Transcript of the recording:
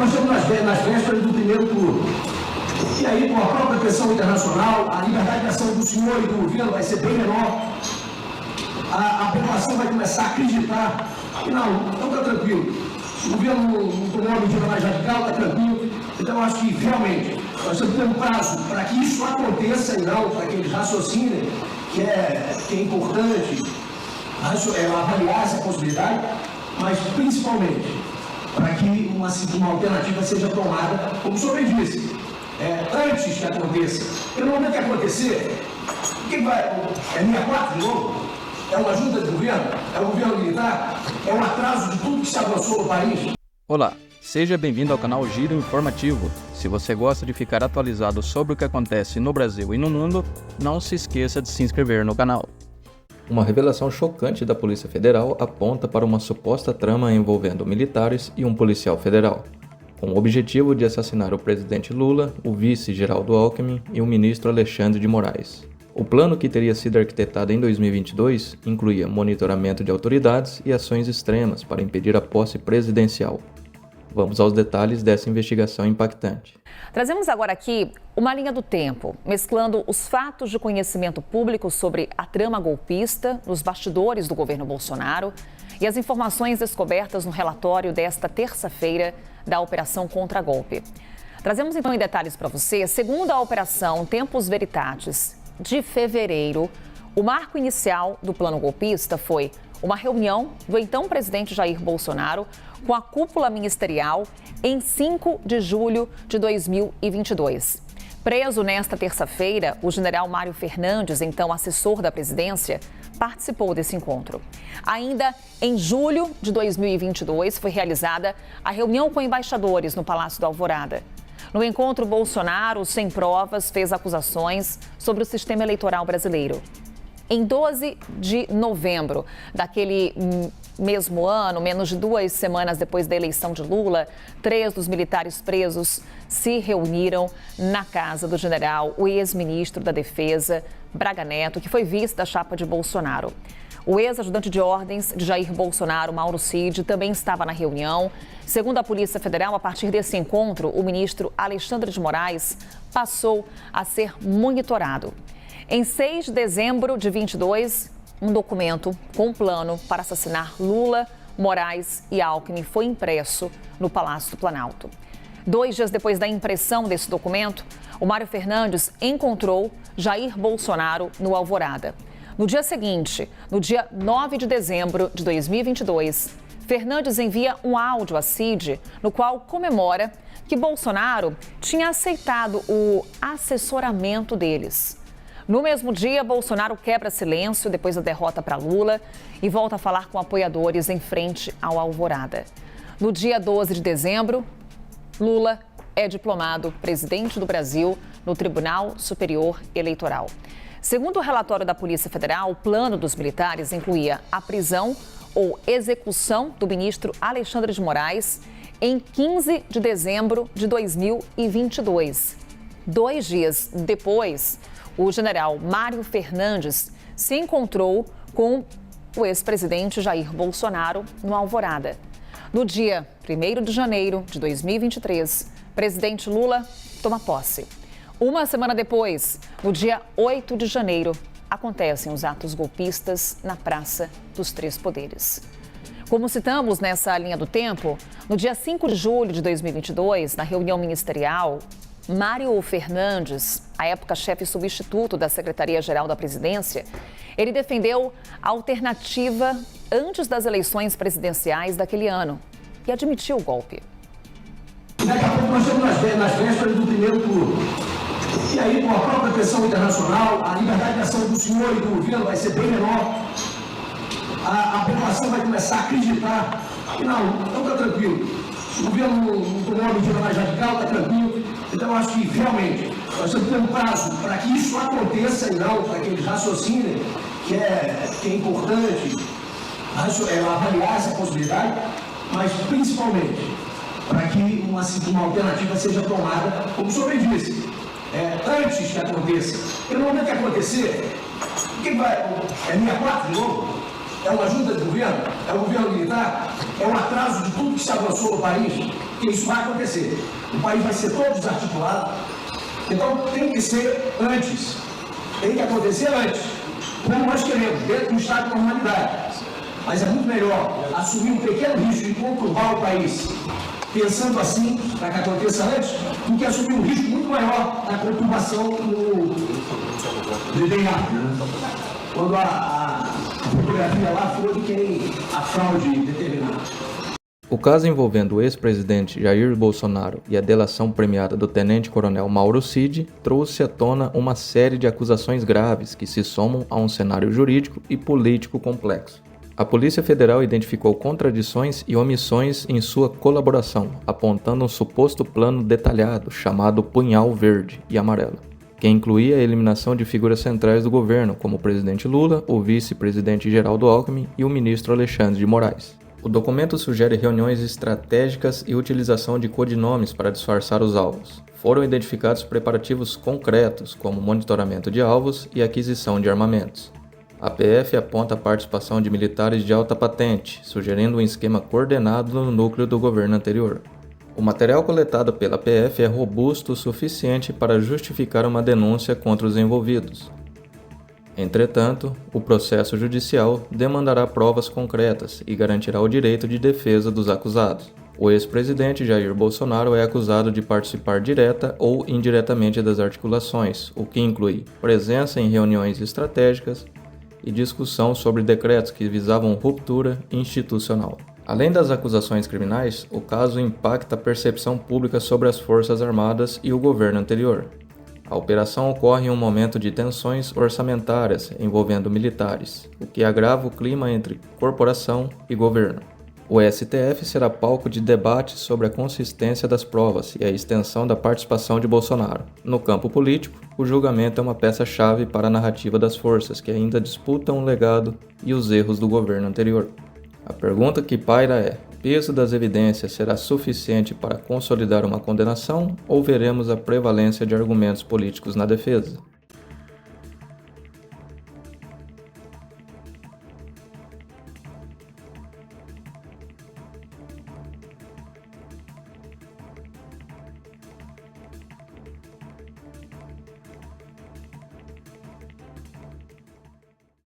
nós estamos nas vésperas do primeiro turno. E aí, com a própria pressão internacional, a liberdade de ação do senhor e do governo vai ser bem menor. A população vai começar a acreditar que não está tranquilo. O governo não tomou uma medida mais radical, está tranquilo. Então, eu acho que, realmente, nós temos que ter um prazo para que isso aconteça e não para que eles raciocinem, que é importante avaliar essa possibilidade, mas, principalmente, para que uma alternativa seja tomada, como o senhor bem disse, antes que aconteça. Porque no momento que acontecer, o que vai? É 64 de novo? É uma junta de governo? É um governo militar? É um atraso de tudo que se avançou no país? Olá, seja bem-vindo ao canal Giro Informativo. Se você gosta de ficar atualizado sobre o que acontece no Brasil e no mundo, não se esqueça de se inscrever no canal. Uma revelação chocante da Polícia Federal aponta para uma suposta trama envolvendo militares e um policial federal, com o objetivo de assassinar o presidente Lula, o vice Geraldo Alckmin e o ministro Alexandre de Moraes. O plano, que teria sido arquitetado em 2022, incluía monitoramento de autoridades e ações extremas para impedir a posse presidencial. Vamos aos detalhes dessa investigação impactante. Trazemos agora aqui uma linha do tempo, mesclando os fatos de conhecimento público sobre a trama golpista nos bastidores do governo Bolsonaro e as informações descobertas no relatório desta terça-feira da Operação Contra-Golpe. Trazemos então em detalhes para você. Segundo a Operação Tempus Veritatis de fevereiro, o marco inicial do plano golpista foi uma reunião do então presidente Jair Bolsonaro com a cúpula ministerial em 5 de julho de 2022. Preso nesta terça-feira, o general Mário Fernandes, então assessor da presidência, participou desse encontro. Ainda em julho de 2022, foi realizada a reunião com embaixadores no Palácio da Alvorada. No encontro, Bolsonaro, sem provas, fez acusações sobre o sistema eleitoral brasileiro. Em 12 de novembro daquele mesmo ano, menos de 2 semanas depois da eleição de Lula, 3 dos militares presos se reuniram na casa do general, o ex-ministro da Defesa, Braga Neto, que foi vice da chapa de Bolsonaro. O ex-ajudante de ordens de Jair Bolsonaro, Mauro Cid, também estava na reunião. Segundo a Polícia Federal, a partir desse encontro, o ministro Alexandre de Moraes passou a ser monitorado. Em 6 de dezembro de 22, um documento com um plano para assassinar Lula, Moraes e Alckmin foi impresso no Palácio do Planalto. 2 dias depois da impressão desse documento, o Mário Fernandes encontrou Jair Bolsonaro no Alvorada. No dia seguinte, no dia 9 de dezembro de 2022, Fernandes envia um áudio a Cid, no qual comemora que Bolsonaro tinha aceitado o assessoramento deles. No mesmo dia, Bolsonaro quebra silêncio depois da derrota para Lula e volta a falar com apoiadores em frente ao Alvorada. No dia 12 de dezembro, Lula é diplomado presidente do Brasil no Tribunal Superior Eleitoral. Segundo o relatório da Polícia Federal, o plano dos militares incluía a prisão ou execução do ministro Alexandre de Moraes em 15 de dezembro de 2022. 2 dias depois, o general Mário Fernandes se encontrou com o ex-presidente Jair Bolsonaro no Alvorada. No dia 1º de janeiro de 2023, presidente Lula toma posse. Uma semana depois, no dia 8 de janeiro, acontecem os atos golpistas na Praça dos Três Poderes. Como citamos nessa linha do tempo, no dia 5 de julho de 2022, na reunião ministerial, Mário Fernandes, à época chefe substituto da Secretaria-Geral da Presidência, ele defendeu a alternativa antes das eleições presidenciais daquele ano e admitiu o golpe. Daqui a pouco nós estamos nas vésperas do primeiro turno. E aí, com a própria pressão internacional, a liberdade de ação do senhor e do governo vai ser bem menor. A população vai começar a acreditar que não está tranquilo. O governo não tomou uma medida mais radical, está tranquilo. Então, eu acho que, realmente, nós temos que ter um prazo para que isso aconteça e não para que eles raciocinem, que é importante avaliar essa possibilidade, mas, principalmente, para que uma alternativa seja tomada, como o senhor bem disse, antes que aconteça. Porque no momento que acontecer, o que vai? É 64 de novo? É uma junta de governo? É um governo militar? É um atraso de tudo que se avançou no país? porque isso vai acontecer. O país vai ser todo desarticulado. Então tem que ser antes. Tem que acontecer antes. Como nós queremos, dentro do estado de normalidade. Mas é muito melhor assumir um pequeno risco de conturbar o país, pensando assim, para que aconteça antes, do que assumir um risco muito maior na conturbação do bem rápido. Né? Quando a fotografia lá foi de quem a fraude determinada. O caso envolvendo o ex-presidente Jair Bolsonaro e a delação premiada do tenente-coronel Mauro Cid trouxe à tona uma série de acusações graves que se somam a um cenário jurídico e político complexo. A Polícia Federal identificou contradições e omissões em sua colaboração, apontando um suposto plano detalhado chamado Punhal Verde e Amarelo, que incluía a eliminação de figuras centrais do governo, como o presidente Lula, o vice-presidente Geraldo Alckmin e o ministro Alexandre de Moraes. O documento sugere reuniões estratégicas e utilização de codinomes para disfarçar os alvos. Foram identificados preparativos concretos, como monitoramento de alvos e aquisição de armamentos. A PF aponta a participação de militares de alta patente, sugerindo um esquema coordenado no núcleo do governo anterior. O material coletado pela PF é robusto o suficiente para justificar uma denúncia contra os envolvidos. Entretanto, o processo judicial demandará provas concretas e garantirá o direito de defesa dos acusados. O ex-presidente Jair Bolsonaro é acusado de participar direta ou indiretamente das articulações, o que inclui presença em reuniões estratégicas e discussão sobre decretos que visavam ruptura institucional. Além das acusações criminais, o caso impacta a percepção pública sobre as Forças Armadas e o governo anterior. A operação ocorre em um momento de tensões orçamentárias envolvendo militares, o que agrava o clima entre corporação e governo. O STF será palco de debates sobre a consistência das provas e a extensão da participação de Bolsonaro. No campo político, o julgamento é uma peça-chave para a narrativa das forças que ainda disputam o legado e os erros do governo anterior. A pergunta que paira é: o peso das evidências será suficiente para consolidar uma condenação ou veremos a prevalência de argumentos políticos na defesa?